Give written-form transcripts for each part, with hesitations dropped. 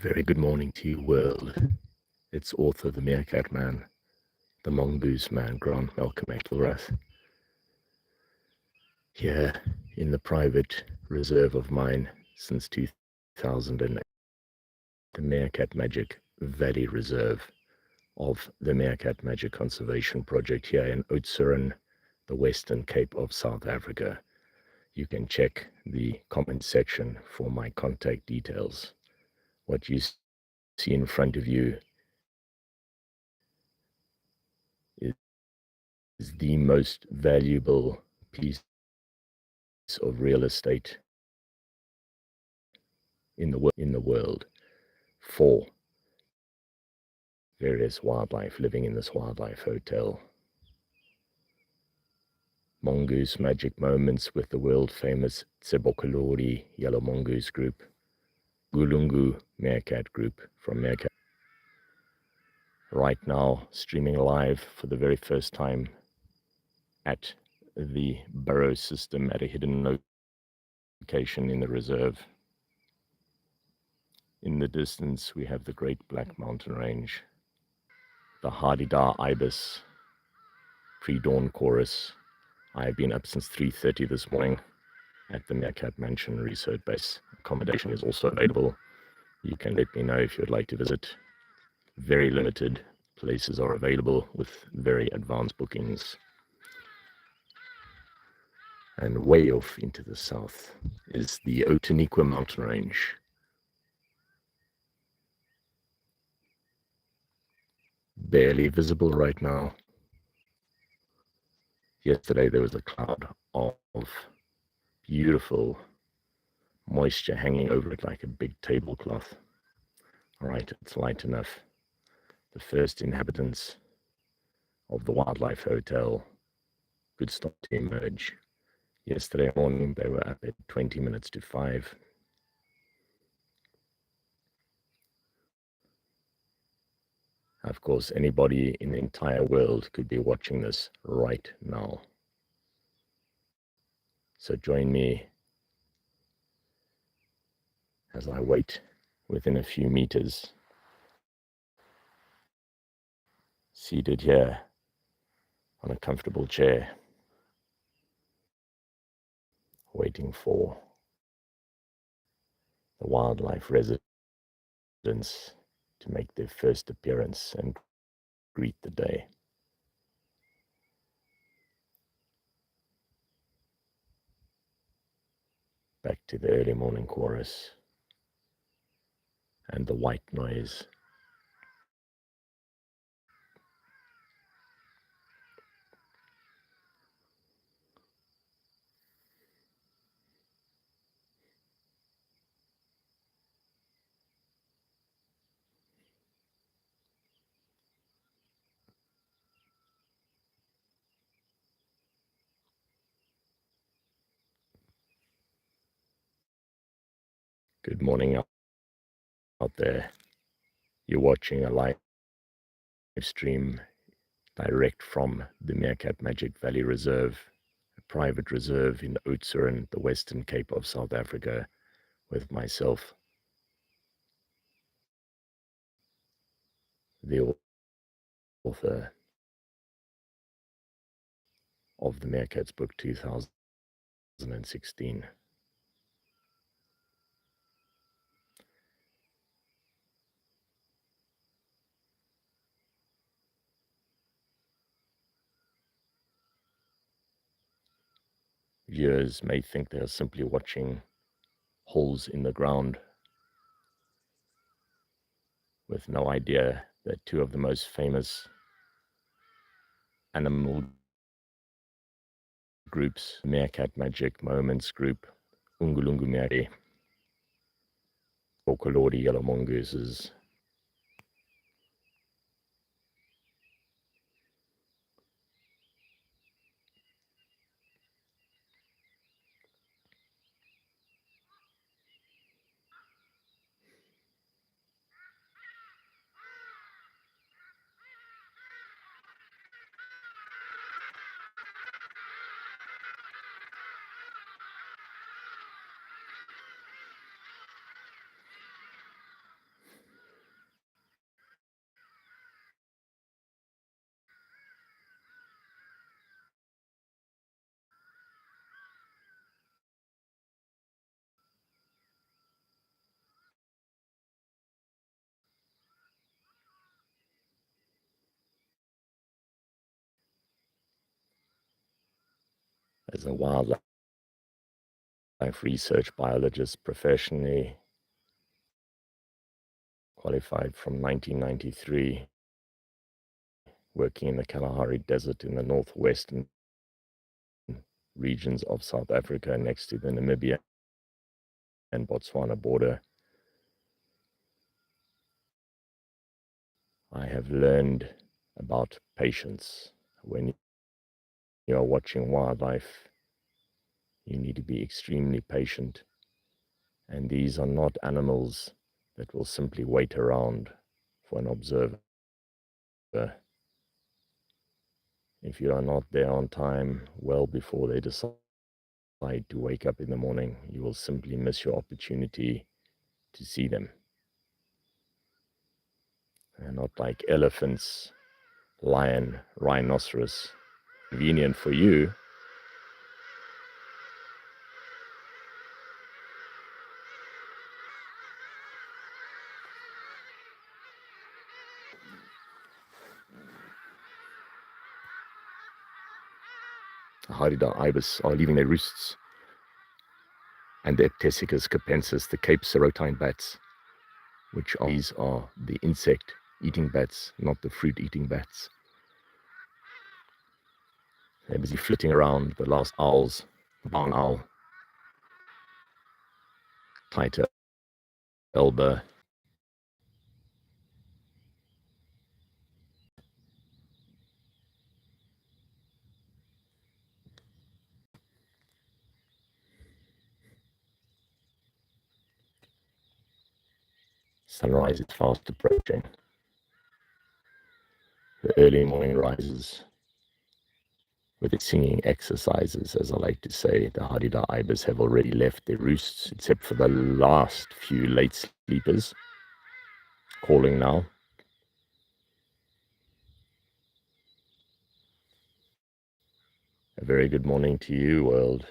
Very good morning to you, world. It's author the Meerkat Man, the Mongoose man, Grant Malcolm Ilrath, here in the private reserve of mine since 2008, the Meerkat Magic Valley Reserve of the Meerkat Magic Conservation Project here in Oudtshoorn, the Western Cape of South Africa. You can check the comment section for my contact details. What you see in front of you is the most valuable piece of real estate in the world for various wildlife living in this wildlife hotel. Mongoose magic moments with the world famous Tsebokolodi yellow mongoose group, Ungulungu meerkat group from Meerkat. Right now streaming live for the very first time at the burrow system at a hidden location in the reserve. In the distance we have the Great Black Mountain Range, the Hardy-Dar ibis, pre-dawn chorus. I have been up since 3:30 this morning at the Meerkat Mansion Research Base. Accommodation is also available. You can let me know if you'd like to visit. Very limited places are available with very advanced bookings. And way off into the south is the Outeniqua mountain range. Barely visible right now. Yesterday there was a cloud of beautiful moisture hanging over it like a big tablecloth. All right, it's light enough. The first inhabitants of the Wildlife Hotel could start to emerge. Yesterday morning they were up at 20 minutes to 5. Of course, anybody in the entire world could be watching this right now. So join me as I wait within a few meters, seated here on a comfortable chair, waiting for the wildlife residents to make their first appearance and greet the day. Back to the early morning chorus and the white noise. Good morning out there. You're watching a live stream direct from the Meerkat Magic Valley Reserve, a private reserve in Oudtshoorn, the Western Cape of South Africa, with myself, the author of the Meerkats book 2016. Viewers may think they are simply watching holes in the ground, with no idea that two of the most famous animal groups, Meerkat Magic Moments group, Ungulungu Meerkat, Tsebokolodi yellow mongooses, as a wildlife research biologist professionally, qualified from 1993, working in the Kalahari Desert in the northwestern regions of South Africa next to the Namibia and Botswana border. I have learned about patience. When you are watching wildlife, you need to be extremely patient. And these are not animals that will simply wait around for an observer. If you are not there on time, well before they decide to wake up in the morning, you will simply miss your opportunity to see them. They're not like elephants, lion, rhinoceros. Convenient for you. The Harida ibis are leaving their roosts, and the Ptesicus capensis, the Cape serotine bats, these are the insect-eating bats, not the fruit-eating bats. They're busy flitting around. The last owls, the barn owl, tighter elbow. Sunrise is fast approaching. The early morning rises with its singing exercises, as I like to say. The Harida ibis have already left their roosts, except for the last few late sleepers, calling now. A very good morning to you, world.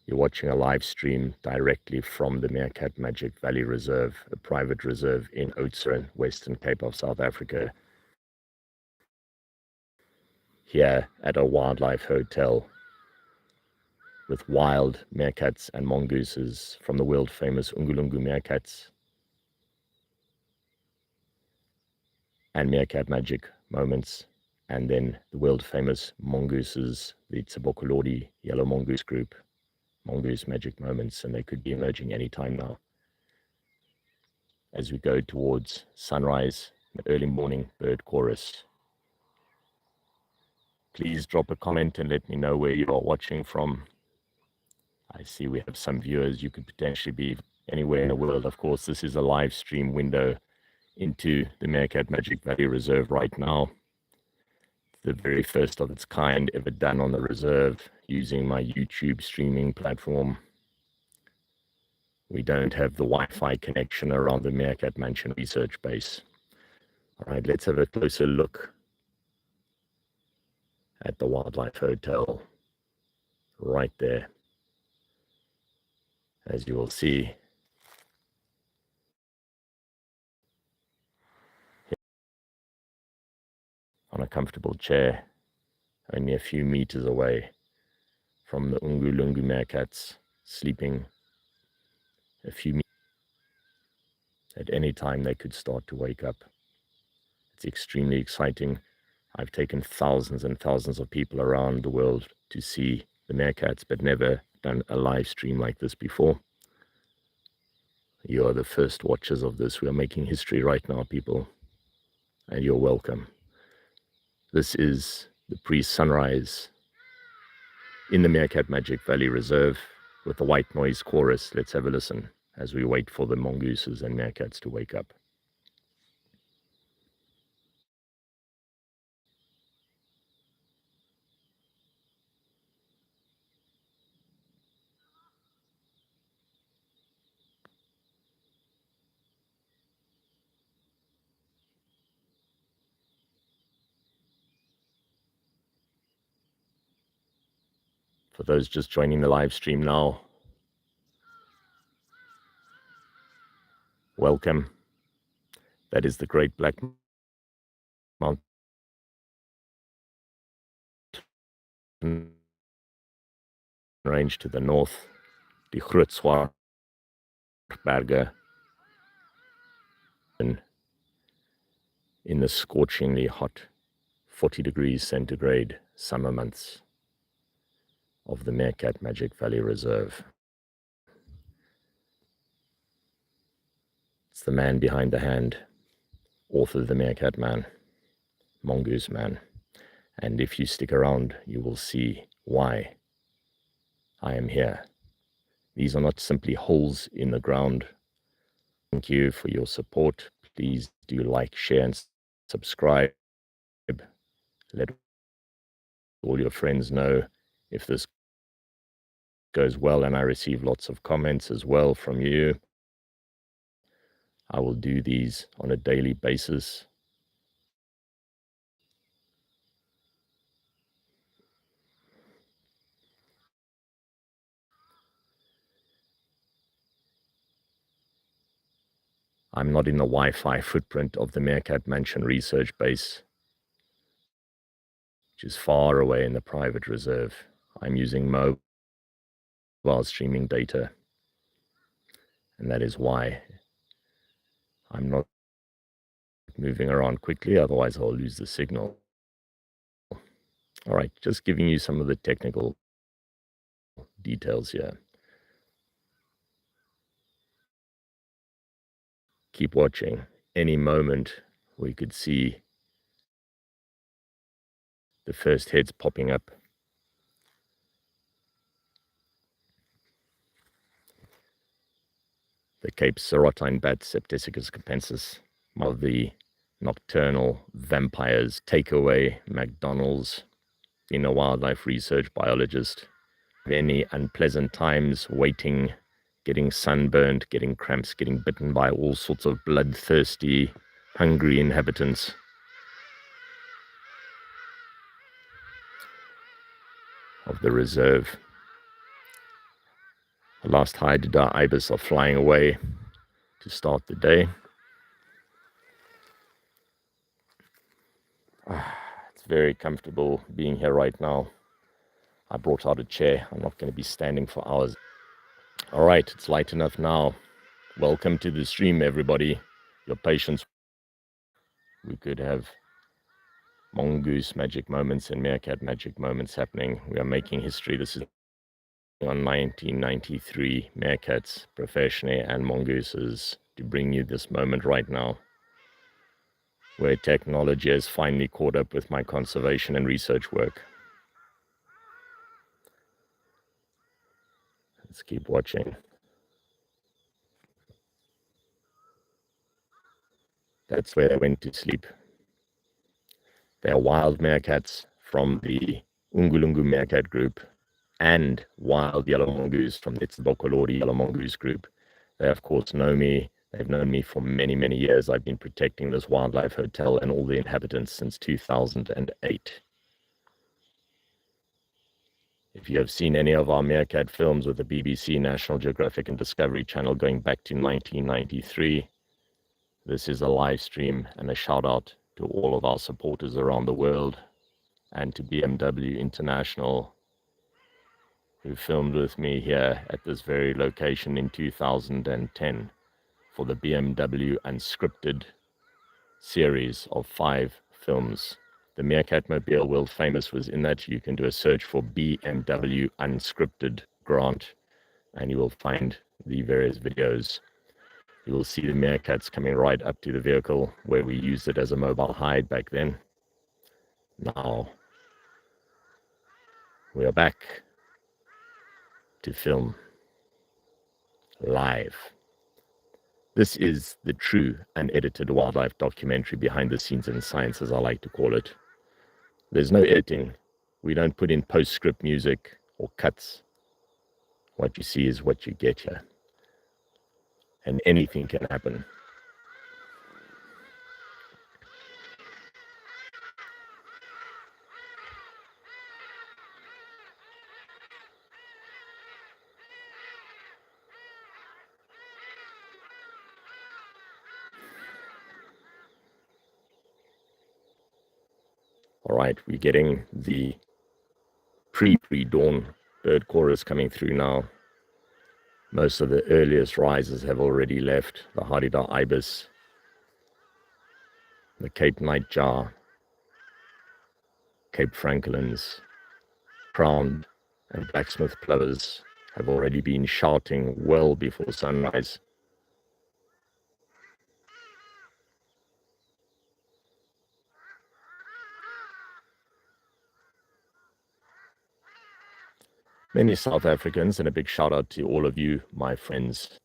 You're watching a live stream directly from the Meerkat Magic Valley Reserve, a private reserve in Oudtshoorn, Western Cape of South Africa. Here at a wildlife hotel with wild meerkats and mongooses from the world famous Ungulungu meerkats and meerkat magic moments, and then the world famous mongooses, the Tsebokolodi yellow mongoose group, mongoose magic moments, and they could be emerging anytime now. As we go towards sunrise, the early morning bird chorus. Please drop a comment and let me know where you are watching from. I see we have some viewers. You could potentially be anywhere in the world. Of course, this is a live stream window into the Meerkat Magic Valley Reserve right now. The very first of its kind ever done on the reserve using my YouTube streaming platform. We don't have the Wi-Fi connection around the Meerkat Mansion Research Base. All right, let's have a closer look at the Wildlife Hotel right there. As you will see, on a comfortable chair, only a few meters away from the Ungulungu meerkats, sleeping a few meters. At any time they could start to wake up. It's extremely exciting. I've taken thousands and thousands of people around the world to see the meerkats, but never done a live stream like this before. You are the first watchers of this. We are making history right now, people, and you're welcome. This is the pre-sunrise in the Meerkat Magic Valley Reserve with the white noise chorus. Let's have a listen as we wait for the mongooses and meerkats to wake up. For those just joining the live stream now, welcome. That is the Great Black Mountain range to the north, die Groot Swartberge, and in the scorchingly hot 40 degrees centigrade summer months of the Meerkat Magic Valley Reserve. It's the man behind the hand, author of The Meerkat Man, Mongoose Man. And if you stick around, you will see why I am here. These are not simply holes in the ground. Thank you for your support. Please do like, share, and subscribe. Let all your friends know if this goes well, and I receive lots of comments as well from you. I will do these on a daily basis. I'm not in the Wi-Fi footprint of the Meerkat Mansion Research Base, which is far away in the private reserve. I'm using mobile streaming data, and that is why I'm not moving around quickly, otherwise I'll lose the signal. All right, just giving you some of the technical details here. Keep watching. Any moment we could see the first heads popping up. The Cape Serotine bat, Septicus capensis, one of the nocturnal vampires. Takeaway McDonald's, being a wildlife research biologist. Any unpleasant times waiting, getting sunburned, getting cramps, getting bitten by all sorts of bloodthirsty, hungry inhabitants. Of the reserve. The last Haida ibis are flying away to start the day. It's very comfortable being here right now. I brought out a chair. I'm not going to be standing for hours. All right, it's light enough now. Welcome to the stream, everybody. Your patience. We could have mongoose magic moments and meerkat magic moments happening. We are making history. This is on 1993 meerkats professionally and mongooses to bring you this moment right now, where technology has finally caught up with my conservation and research work. Let's keep watching. That's where they went to sleep. They are wild meerkats from the Ungulungu meerkat group and wild yellow mongoose from the Tsebokolodi yellow mongoose group. They, of course, know me. They've known me for many, many years. I've been protecting this wildlife hotel and all the inhabitants since 2008. If you have seen any of our meerkat films with the BBC, National Geographic, and Discovery Channel going back to 1993, this is a live stream and a shout out to all of our supporters around the world and to BMW International, who filmed with me here at this very location in 2010 for the BMW Unscripted series of 5 films. The Meerkat Mobile World Famous was in that. You can do a search for BMW Unscripted Grant and you will find the various videos. You will see the meerkats coming right up to the vehicle where we used it as a mobile hide back then. Now we are back to film live. This is the true unedited wildlife documentary, behind the scenes in science, as I like to call it. There's no editing. We don't put in postscript music or cuts. What you see is what you get here. And anything can happen. All right, we're getting the pre-dawn bird chorus coming through now. Most of the earliest risers have already left. The Harida ibis, the Cape nightjar, Cape francolins, crowned and blacksmith plovers have already been shouting well before sunrise. Many South Africans, and a big shout out to all of you, my friends.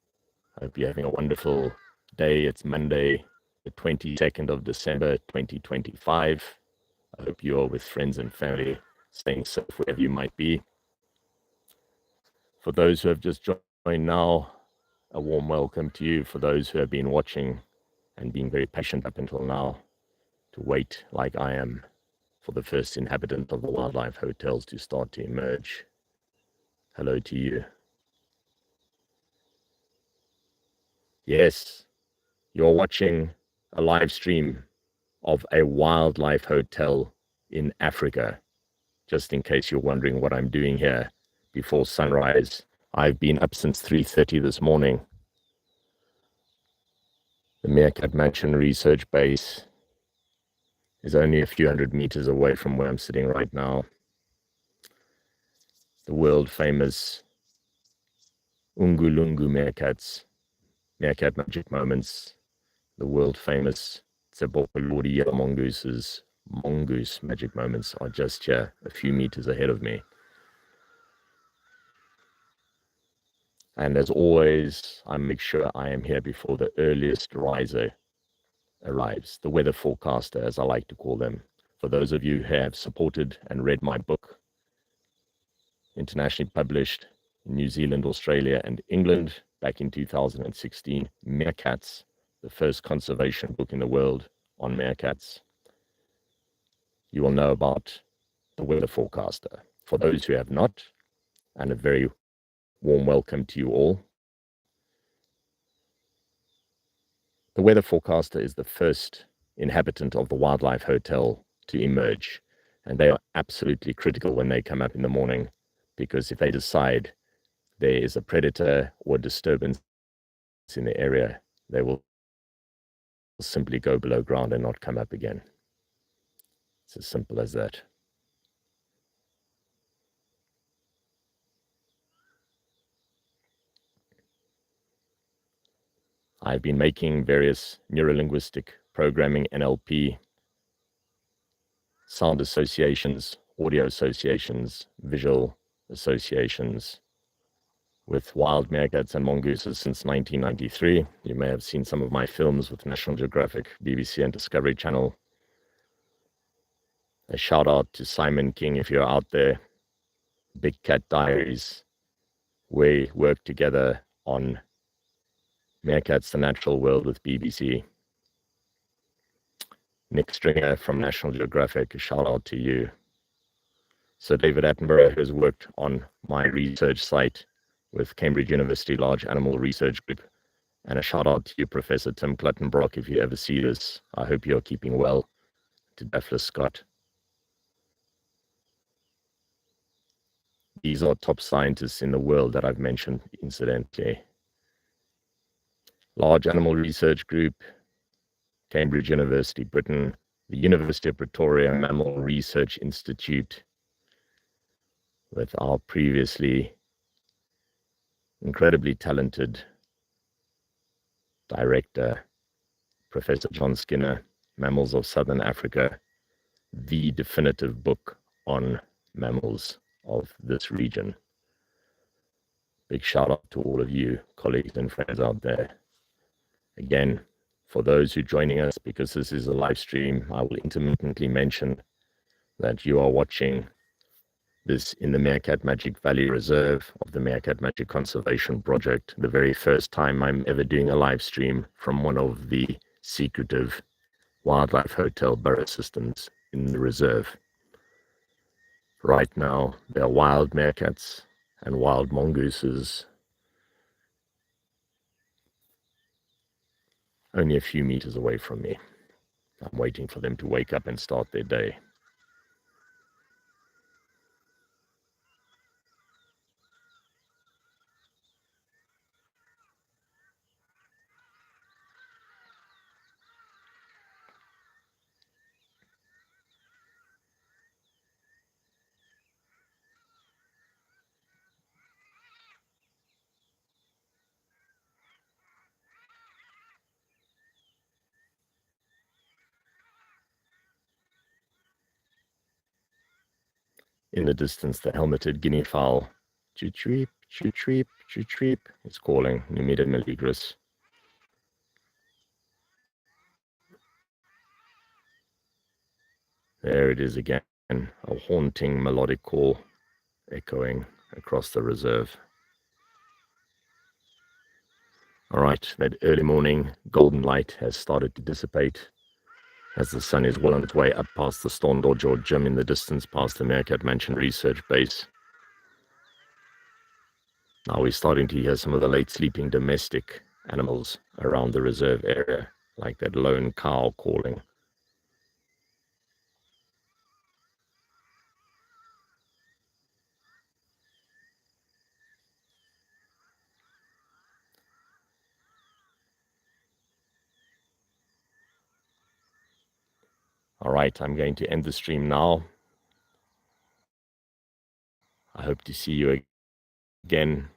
I hope you're having a wonderful day. It's Monday, the 22nd of December, 2025. I hope you are with friends and family, staying safe wherever you might be. For those who have just joined now, a warm welcome to you. For those who have been watching and being very patient up until now, to wait like I am for the first inhabitant of the wildlife hotels to start to emerge. Hello to you. Yes, you're watching a live stream of a wildlife hotel in Africa. Just in case you're wondering what I'm doing here before sunrise, I've been up since 3:30 this morning. The Meerkat Mansion Research Base is only a few hundred meters away from where I'm sitting right now. The world famous Ungulungu meerkats, Meerkat Magic Moments, the world famous Tsebokolodi Mongooses, Mongoose Magic Moments are just here a few meters ahead of me. And as always, I make sure I am here before the earliest riser arrives, the weather forecaster, as I like to call them. For those of you who have supported and read my book, internationally published in New Zealand, Australia, and England back in 2016, Meerkats, the first conservation book in the world on meerkats, you will know about the weather forecaster. For those who have not, and a very warm welcome to you all. The weather forecaster is the first inhabitant of the wildlife hotel to emerge, and they are absolutely critical when they come up in the morning, because if they decide there is a predator or disturbance in the area, they will simply go below ground and not come up again. It's as simple as that. I've been making various neurolinguistic programming, NLP, sound associations, audio associations, visual associations with wild meerkats and mongooses since 1993. You may have seen some of my films with National Geographic, BBC, and Discovery Channel. A shout out to Simon King if you're out there. Big Cat Diaries. We work together on Meerkats, the Natural World with BBC. Nick Stringer from National Geographic, a shout out to you. Sir David Attenborough, who has worked on my research site with Cambridge University Large Animal Research Group. And a shout out to you, Professor Tim Cluttenbrock, if you ever see this. I hope you're keeping well. To Daphne Scott. These are top scientists in the world that I've mentioned incidentally. Large Animal Research Group, Cambridge University, Britain, the University of Pretoria Mammal Research Institute, with our previously incredibly talented director, Professor John Skinner, Mammals of Southern Africa, the definitive book on mammals of this region. Big shout out to all of you, colleagues and friends out there. Again, for those who are joining us, because this is a live stream, I will intermittently mention that you are watching this in the Meerkat Magic Valley Reserve of the Meerkat Magic Conservation Project, the very first time I'm ever doing a live stream from one of the secretive wildlife hotel burrow systems in the reserve. Right now, there are wild meerkats and wild mongooses only a few meters away from me. I'm waiting for them to wake up and start their day. In the distance, the helmeted guinea fowl, choo-cheep, choo-cheep, choo-cheep, is calling Numida meligris. There it is again, a haunting melodic call echoing across the reserve. All right, that early morning golden light has started to dissipate as the sun is well on its way up past the Stondorjord gym in the distance, past the Meerkat Mansion Research Base. Now we're starting to hear some of the late sleeping domestic animals around the reserve area, like that lone cow calling. All right, I'm going to end the stream now. I hope to see you again